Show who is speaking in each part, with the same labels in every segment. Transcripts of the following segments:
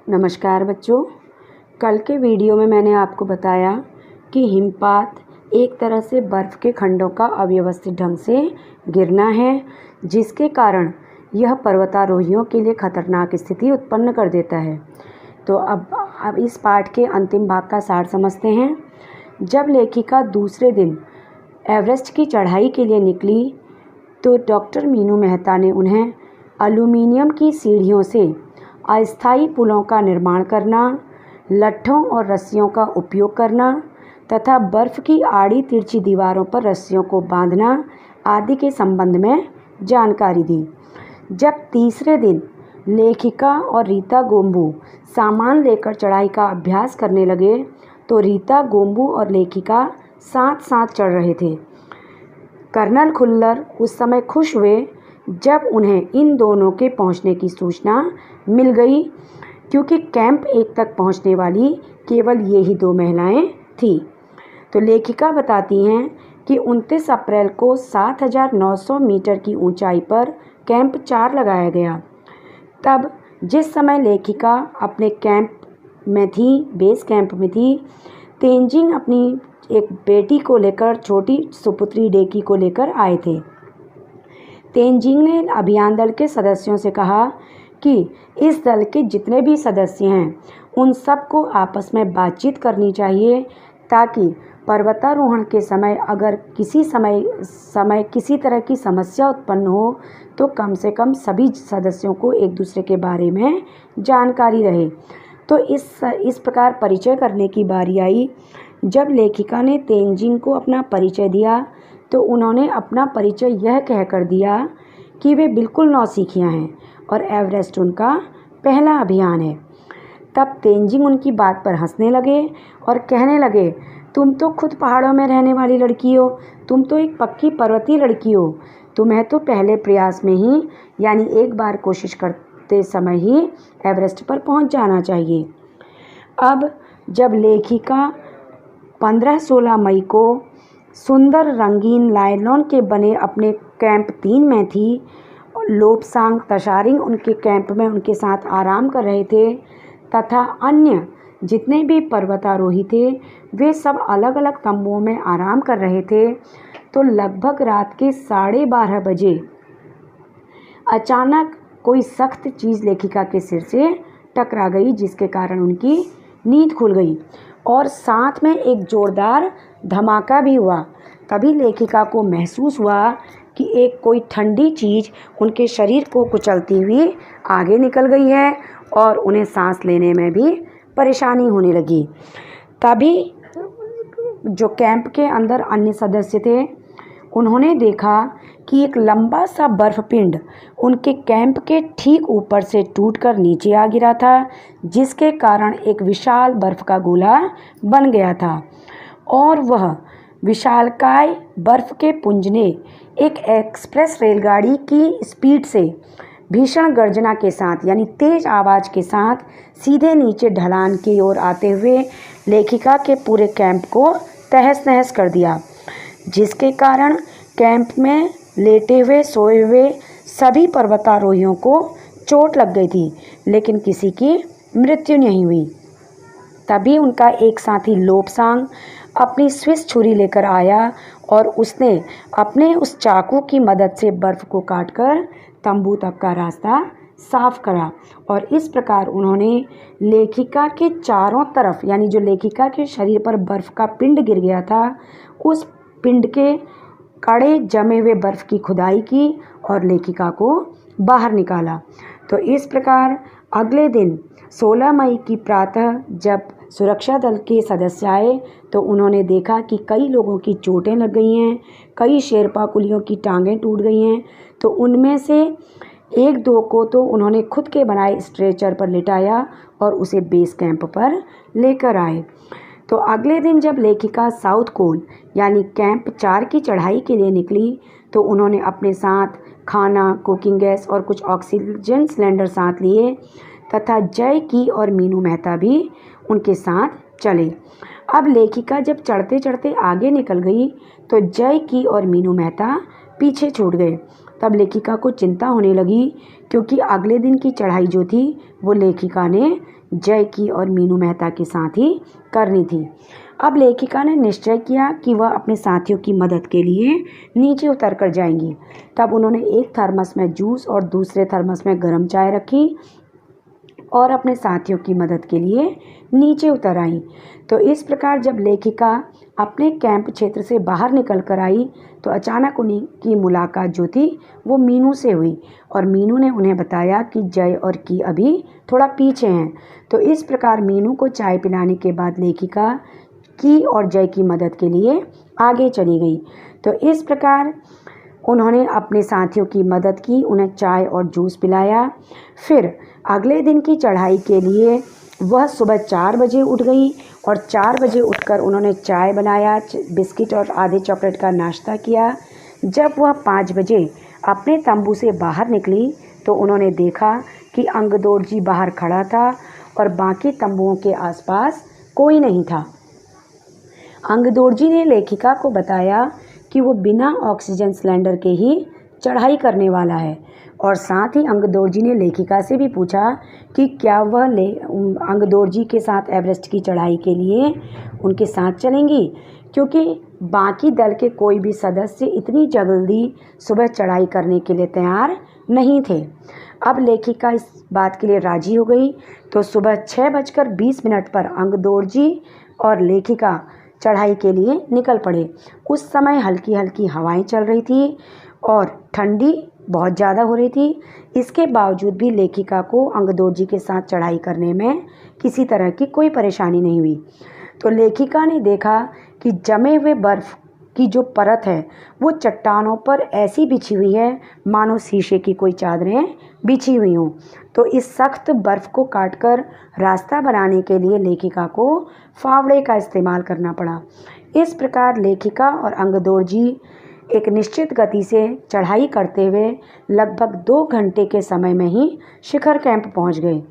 Speaker 1: नमस्कार बच्चों। कल के वीडियो में मैंने आपको बताया कि हिमपात एक तरह से बर्फ़ के खंडों का अव्यवस्थित ढंग से गिरना है, जिसके कारण यह पर्वतारोहियों के लिए खतरनाक स्थिति उत्पन्न कर देता है। तो अब इस पाठ के अंतिम भाग का सार समझते हैं। जब लेखिका दूसरे दिन एवरेस्ट की चढ़ाई के लिए निकली तो डॉक्टर मीनू मेहता ने उन्हें एल्यूमीनियम की सीढ़ियों से अस्थायी पुलों का निर्माण करना, लट्ठों और रस्सियों का उपयोग करना तथा बर्फ़ की आड़ी तिरछी दीवारों पर रस्सियों को बांधना आदि के संबंध में जानकारी दी। जब तीसरे दिन लेखिका और रीता गोम्बू सामान लेकर चढ़ाई का अभ्यास करने लगे तो रीता गोम्बू और लेखिका साथ साथ चढ़ रहे थे। कर्नल खुल्लर उस समय खुश हुए जब उन्हें इन दोनों के पहुंचने की सूचना मिल गई, क्योंकि कैंप 1 तक पहुंचने वाली केवल ये ही 2 महिलाएं थीं। तो लेखिका बताती हैं कि 29 अप्रैल को 7,900 मीटर की ऊंचाई पर कैंप 4 लगाया गया। तब जिस समय लेखिका अपने कैंप में थी, बेस कैंप में थी, तेंजिंग अपनी एक बेटी को लेकर, छोटी सुपुत्री डेकी को लेकर आए थे। तेंजिंग ने अभियान दल के सदस्यों से कहा कि इस दल के जितने भी सदस्य हैं उन सबको आपस में बातचीत करनी चाहिए, ताकि पर्वतारोहण के समय अगर किसी समय किसी तरह की समस्या उत्पन्न हो तो कम से कम सभी सदस्यों को एक दूसरे के बारे में जानकारी रहे। तो इस प्रकार परिचय करने की बारी आई। जब लेखिका ने तेंजिंग को अपना परिचय दिया तो उन्होंने अपना परिचय यह कहकर दिया कि वे बिल्कुल नौसिखिया हैं और एवरेस्ट उनका पहला अभियान है। तब तेंजिंग उनकी बात पर हंसने लगे और कहने लगे, तुम तो खुद पहाड़ों में रहने वाली लड़की हो, तुम तो एक पक्की पर्वतीय लड़की हो, तुम्हें तो पहले प्रयास में ही यानी एक बार कोशिश करते समय ही एवरेस्ट पर पहुंच जाना चाहिए। अब जब लेखिका 15-16 मई को सुंदर रंगीन लाइलॉन के बने अपने कैंप 3 में थी, लोब्सांग तशारिंग उनके कैंप में उनके साथ आराम कर रहे थे तथा अन्य जितने भी पर्वतारोही थे वे सब अलग अलग तंबुओं में आराम कर रहे थे, तो लगभग रात के 12:30 बजे अचानक कोई सख्त चीज़ लेखिका के सिर से टकरा गई, जिसके कारण उनकी नींद खुल गई और साथ में एक जोरदार धमाका भी हुआ। तभी लेखिका को महसूस हुआ कि एक कोई ठंडी चीज़ उनके शरीर को कुचलती हुई आगे निकल गई है और उन्हें सांस लेने में भी परेशानी होने लगी। तभी जो कैंप के अंदर अन्य सदस्य थे उन्होंने देखा कि एक लंबा सा बर्फ पिंड उनके कैंप के ठीक ऊपर से टूटकर नीचे आ गिरा था, जिसके कारण एक विशाल बर्फ का गोला बन गया था और वह विशालकाय बर्फ के पुंज ने एक एक्सप्रेस रेलगाड़ी की स्पीड से भीषण गर्जना के साथ यानी तेज आवाज़ के साथ सीधे नीचे ढलान की ओर आते हुए लेखिका के पूरे कैंप को तहस नहस कर दिया, जिसके कारण कैंप में लेटे हुए सोए हुए सभी पर्वतारोहियों को चोट लग गई थी, लेकिन किसी की मृत्यु नहीं हुई। तभी उनका एक साथी लोब्सांग अपनी स्विस छुरी लेकर आया और उसने अपने उस चाकू की मदद से बर्फ़ को काटकर तंबू तक का रास्ता साफ करा और इस प्रकार उन्होंने लेखिका के चारों तरफ यानी जो लेखिका के शरीर पर बर्फ़ का पिंड गिर गया था उस पिंड के कड़े जमे हुए बर्फ़ की खुदाई की और लेखिका को बाहर निकाला। तो इस प्रकार अगले दिन 16 मई की प्रातः जब सुरक्षा दल के सदस्य आए तो उन्होंने देखा कि कई लोगों की चोटें लग गई हैं, कई शेरपा कुलियों की टांगें टूट गई हैं। तो उनमें से 1-2 को तो उन्होंने खुद के बनाए स्ट्रेचर पर लिटाया और उसे बेस कैंप पर लेकर आए। तो अगले दिन जब लेखिका साउथ कोल यानी कैंप 4 की चढ़ाई के लिए निकली तो उन्होंने अपने साथ खाना, कुकिंग गैस और कुछ ऑक्सीजन सिलेंडर साथ लिए तथा जय की और मीनू मेहता भी उनके साथ चले। अब लेखिका जब चढ़ते चढ़ते आगे निकल गई तो जय की और मीनू मेहता पीछे छूट गए। तब लेखिका को चिंता होने लगी, क्योंकि अगले दिन की चढ़ाई जो थी वो लेखिका ने जय की और मीनू मेहता के साथ ही करनी थी। अब लेखिका ने निश्चय किया कि वह अपने साथियों की मदद के लिए नीचे उतर कर जाएंगी। तब उन्होंने एक थर्मस में जूस और दूसरे थर्मस में गर्म चाय रखी और अपने साथियों की मदद के लिए नीचे उतर आई। तो इस प्रकार जब लेखिका अपने कैंप क्षेत्र से बाहर निकल कर आई तो अचानक उन्हीं की मुलाकात जो थी वो मीनू से हुई और मीनू ने उन्हें बताया कि जय और की अभी थोड़ा पीछे हैं। तो इस प्रकार मीनू को चाय पिलाने के बाद लेखिका की और जय की मदद के लिए आगे चली गई। तो इस प्रकार उन्होंने अपने साथियों की मदद की, उन्हें चाय और जूस पिलाया। फिर अगले दिन की चढ़ाई के लिए वह सुबह 4 बजे उठ गई और 4 बजे उठकर उन्होंने चाय बनाया, बिस्किट और आधे चॉकलेट का नाश्ता किया। जब वह 5 बजे अपने तंबू से बाहर निकली तो उन्होंने देखा कि अंगदोर्जी बाहर खड़ा था और बाकी तंबुओं के आसपास कोई नहीं था। अंगदोर्जी ने लेखिका को बताया कि वो बिना ऑक्सीजन सिलेंडर के ही चढ़ाई करने वाला है और साथ ही अंगदोर्जी ने लेखिका से भी पूछा कि क्या वह अंगदोर्जी के साथ एवरेस्ट की चढ़ाई के लिए उनके साथ चलेंगी, क्योंकि बाकी दल के कोई भी सदस्य इतनी जल्दी सुबह चढ़ाई करने के लिए तैयार नहीं थे। अब लेखिका इस बात के लिए राजी हो गई। तो सुबह 6:20 पर अंगदोर्जी और लेखिका चढ़ाई के लिए निकल पड़े। उस समय हल्की हल्की हवाएं चल रही थी और ठंडी बहुत ज़्यादा हो रही थी। इसके बावजूद भी लेखिका को अंगदोर्जी के साथ चढ़ाई करने में किसी तरह की कोई परेशानी नहीं हुई। तो लेखिका ने देखा कि जमे हुए बर्फ़ की जो परत है वो चट्टानों पर ऐसी बिछी हुई है मानो शीशे की कोई चादरें बिछी हुई हों। तो इस सख्त बर्फ़ को काटकर रास्ता बनाने के लिए लेखिका को फावड़े का इस्तेमाल करना पड़ा। इस प्रकार लेखिका और अंगदोर्जी एक निश्चित गति से चढ़ाई करते हुए लगभग 2 घंटे के समय में ही शिखर कैंप पहुंच गए।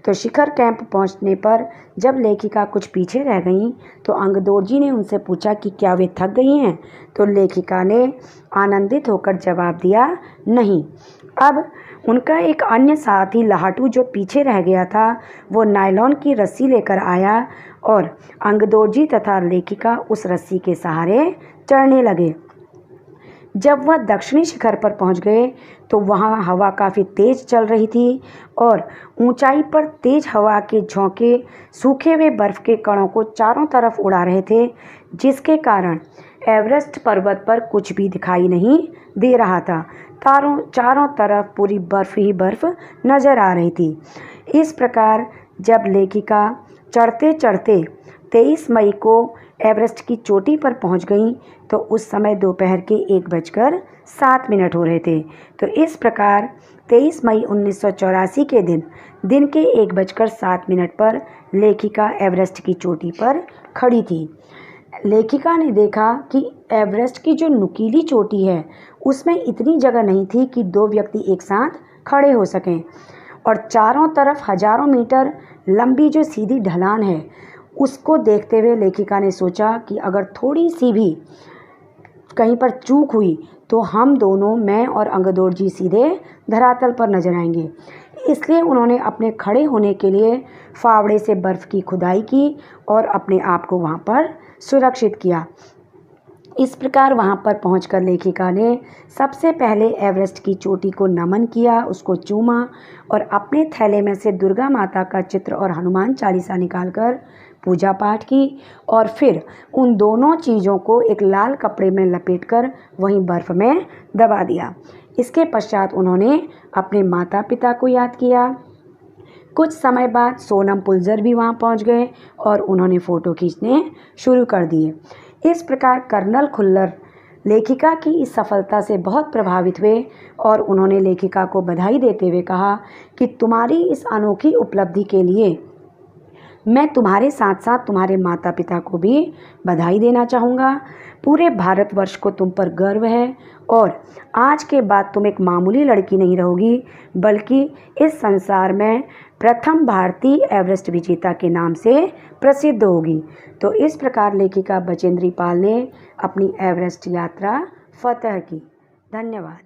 Speaker 1: तो शिखर कैंप पहुंचने पर जब लेखिका कुछ पीछे रह गईं तो अंगदोर्जी ने उनसे पूछा कि क्या वे थक गई हैं। तो लेखिका ने आनंदित होकर जवाब दिया, नहीं। अब उनका एक अन्य साथी लाहटू जो पीछे रह गया था वो नायलॉन की रस्सी लेकर आया और अंगदोर्जी तथा लेखिका उस रस्सी के सहारे चढ़ने लगे। जब वह दक्षिणी शिखर पर पहुंच गए तो वहां हवा काफ़ी तेज़ चल रही थी और ऊंचाई पर तेज़ हवा के झोंके सूखे हुए बर्फ़ के कणों को चारों तरफ उड़ा रहे थे, जिसके कारण एवरेस्ट पर्वत पर कुछ भी दिखाई नहीं दे रहा था। चारों तरफ पूरी बर्फ़ ही बर्फ़ नज़र आ रही थी। इस प्रकार जब लेखिका चढ़ते चढ़ते 23 मई को एवरेस्ट की चोटी पर पहुंच गईं तो उस समय दोपहर के 1:07 हो रहे थे। तो इस प्रकार 23 मई 1984 के दिन के 1:07 पर लेखिका एवरेस्ट की चोटी पर खड़ी थी। लेखिका ने देखा कि एवरेस्ट की जो नुकीली चोटी है उसमें इतनी जगह नहीं थी कि 2 व्यक्ति एक साथ खड़े हो सकें और चारों तरफ हजारों मीटर लंबी जो सीधी ढलान है उसको देखते हुए लेखिका ने सोचा कि अगर थोड़ी सी भी कहीं पर चूक हुई तो हम दोनों, मैं और अंगदोर्जी, सीधे धरातल पर नजर आएंगे। इसलिए उन्होंने अपने खड़े होने के लिए फावड़े से बर्फ़ की खुदाई की और अपने आप को वहाँ पर सुरक्षित किया। इस प्रकार वहाँ पर पहुंचकर लेखिका ने सबसे पहले एवरेस्ट की चोटी को नमन किया, उसको चूमा और अपने थैले में से दुर्गा माता का चित्र और हनुमान चालीसा निकालकर पूजा पाठ की और फिर उन दोनों चीज़ों को एक लाल कपड़े में लपेटकर वहीं बर्फ़ में दबा दिया। इसके पश्चात उन्होंने अपने माता पिता को याद किया। कुछ समय बाद सोनम पुलजर भी वहां पहुंच गए और उन्होंने फ़ोटो खींचने शुरू कर दिए। इस प्रकार कर्नल खुल्लर लेखिका की इस सफलता से बहुत प्रभावित हुए और उन्होंने लेखिका को बधाई देते हुए कहा कि तुम्हारी इस अनोखी उपलब्धि के लिए मैं तुम्हारे साथ साथ तुम्हारे माता पिता को भी बधाई देना चाहूँगा। पूरे भारतवर्ष को तुम पर गर्व है और आज के बाद तुम एक मामूली लड़की नहीं रहोगी बल्कि इस संसार में प्रथम भारतीय एवरेस्ट विजेता के नाम से प्रसिद्ध होगी। तो इस प्रकार लेखिका बचेंद्री पाल ने अपनी एवरेस्ट यात्रा फतह की। धन्यवाद।